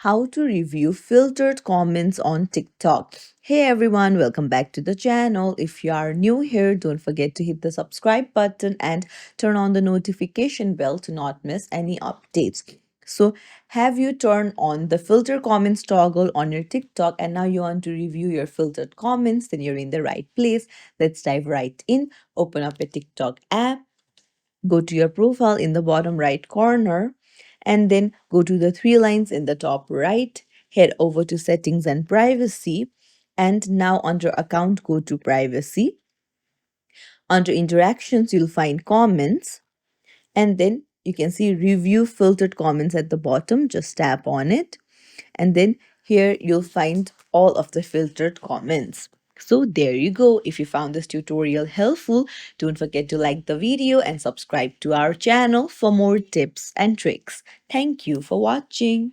how to review filtered comments on TikTok. Hey everyone, welcome back to the channel. If you are new here, don't forget to hit the subscribe button and turn on the notification bell to not miss any updates. So, have you turned on the filter comments toggle on your TikTok and now you want to review your filtered comments? Then you're in the right place. Let's dive right in. Open up your TikTok app, go to your profile in the bottom right corner, and then go to the three lines in the top right. Head over to settings and privacy, and now under account, go to privacy. Under interactions, you'll find comments, and then you can see review filtered comments at the bottom. Just tap on it, and then here you'll find all of the filtered comments. So there you go. If you found this tutorial helpful, don't forget to like the video and subscribe to our channel for more tips and tricks. Thank you for watching.